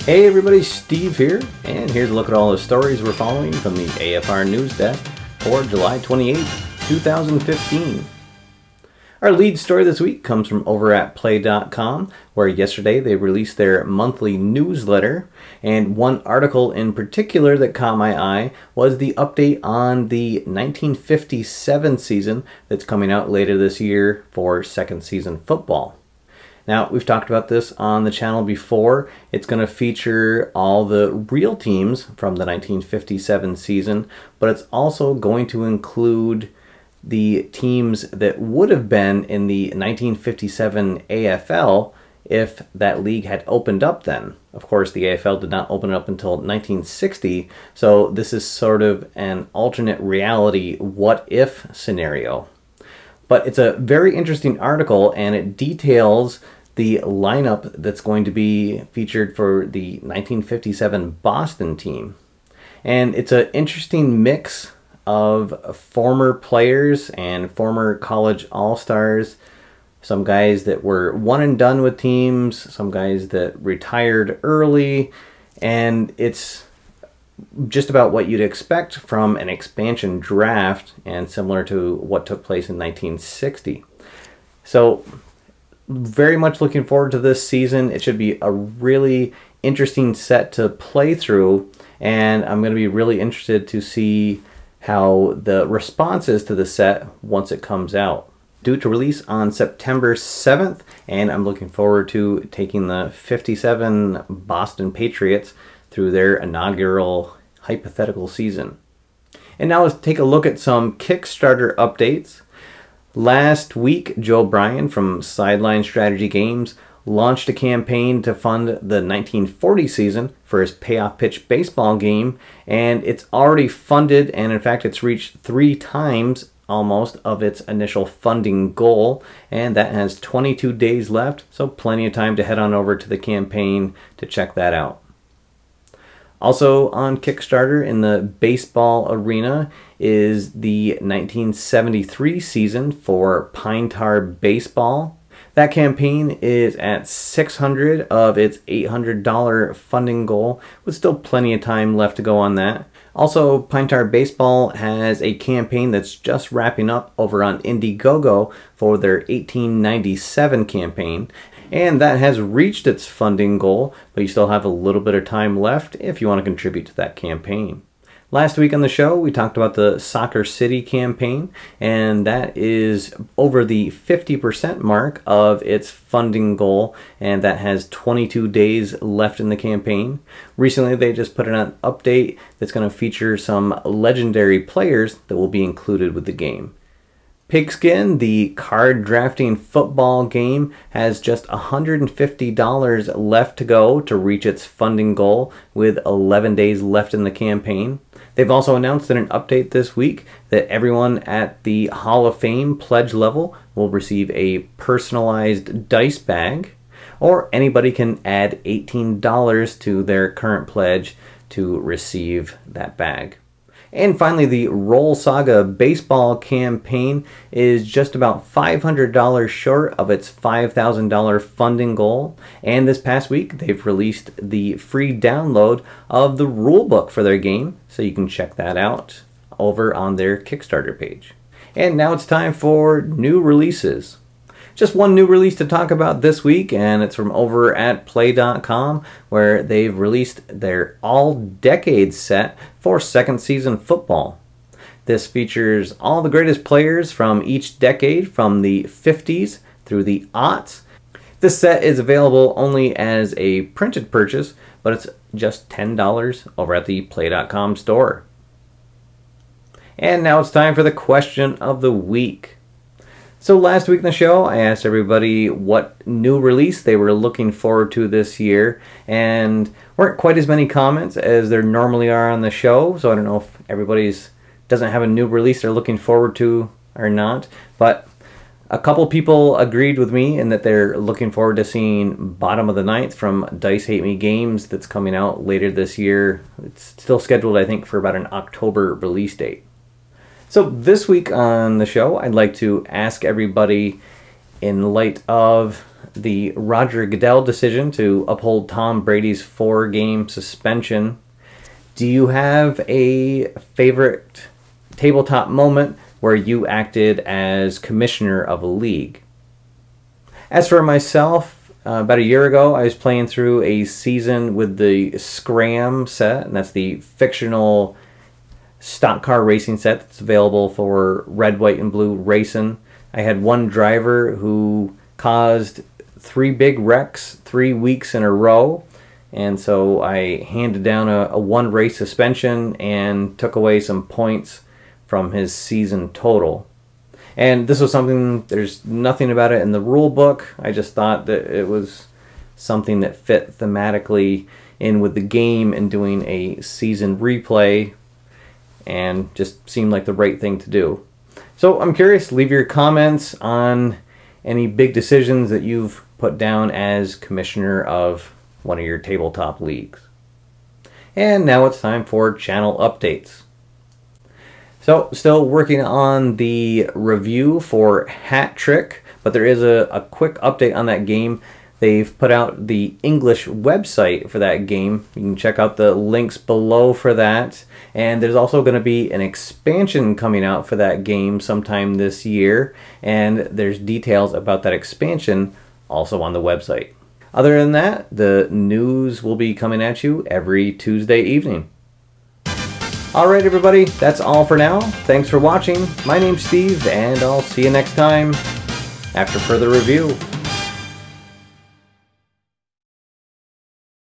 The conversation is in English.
Hey everybody, Steve here, and here's a look at all the stories we're following from the AFR News Desk for July 28th, 2015. Our lead story this week comes from over at Play.com, where yesterday they released their monthly newsletter, and one article in particular that caught my eye was the update on the 1957 season that's coming out later this year for second season football. Now, we've talked about this on the channel before. It's going to feature all the real teams from the 1957 season, but it's also going to include the teams that would have been in the 1957 AFL if that league had opened up then. Of course, the AFL did not open up until 1960, so this is sort of an alternate reality what-if scenario. But it's a very interesting article, and it details the lineup that's going to be featured for the 1957 Boston team. And it's an interesting mix of former players and former college all-stars, some guys that were one and done with teams, some guys that retired early, and it's just about what you'd expect from an expansion draft and similar to what took place in 1960. So very much looking forward to this season. It should be a really interesting set to play through, and I'm going to be really interested to see how the response is to the set once it comes out. Due to release on September 7th, and I'm looking forward to taking the 57 Boston Patriots through their inaugural hypothetical season. And now let's take a look at some Kickstarter updates. Last week, Joe Bryan from Sideline Strategy Games launched a campaign to fund the 1940 season for his Payoff pitch baseball game, and it's already funded, and in fact it's reached 3 times almost of its initial funding goal, and that has 22 days left, so plenty of time to head on over to the campaign to check that out. Also on Kickstarter in the baseball arena is the 1973 season for Pine Tar Baseball. That campaign is at $600 of its $800 funding goal, with still plenty of time left to go on that. Also, Pine Tar Baseball has a campaign that's just wrapping up over on Indiegogo for their 1897 campaign, and that has reached its funding goal, but you still have a little bit of time left if you want to contribute to that campaign. Last week on the show, we talked about the Soccer City campaign, and that is over the 50% mark of its funding goal, and that has 22 days left in the campaign. Recently, they just put in an update that's going to feature some legendary players that will be included with the game. Pigskin, the card drafting football game, has just $150 left to go to reach its funding goal, with 11 days left in the campaign. They've also announced in an update this week that everyone at the Hall of Fame pledge level will receive a personalized dice bag, or anybody can add $18 to their current pledge to receive that bag. And finally, the Roll Saga baseball campaign is just about $500 short of its $5,000 funding goal. And this past week, they've released the free download of the rulebook for their game, so you can check that out over on their Kickstarter page. And now it's time for new releases. Just one new release to talk about this week, and it's from over at Play.com, where they've released their all-decade set for second season football. This features all the greatest players from each decade, from the 50s through the aughts. This set is available only as a printed purchase, but it's just $10 over at the Play.com store. And now it's time for the question of the week. So last week in the show, I asked everybody what new release they were looking forward to this year, and weren't quite as many comments as there normally are on the show, so I don't know if everybody's doesn't have a new release they're looking forward to or not, but a couple people agreed with me in that they're looking forward to seeing Bottom of the Ninth from Dice Hate Me Games that's coming out later this year. It's still scheduled, I think, for about an October release date. So this week on the show, I'd like to ask everybody, in light of the Roger Goodell decision to uphold Tom Brady's 4-game suspension. Do you have a favorite tabletop moment where you acted as commissioner of a league? As for myself, about a year ago, I was playing through a season with the Scram set, and that's the fictional stock car racing set that's available for red, white, and blue racing. I had one driver who caused 3 big wrecks 3 weeks in a row, and so I handed down a 1-race suspension and took away some points from his season total. And this was something, there's nothing about it in the rule book. I just thought that it was something that fit thematically in with the game and doing a season replay, and just seemed like the right thing to do. So I'm curious, leave your comments on any big decisions that you've put down as commissioner of one of your tabletop leagues. And now it's time for channel updates. So still working on the review for Hat Trick, but there is a quick update on that game. They've put out the English website for that game. You can check out the links below for that. And there's also going to be an expansion coming out for that game sometime this year. And there's details about that expansion also on the website. Other than that, the news will be coming at you every Tuesday evening. Alright everybody, that's all for now. Thanks for watching. My name's Steve, and I'll see you next time after further review.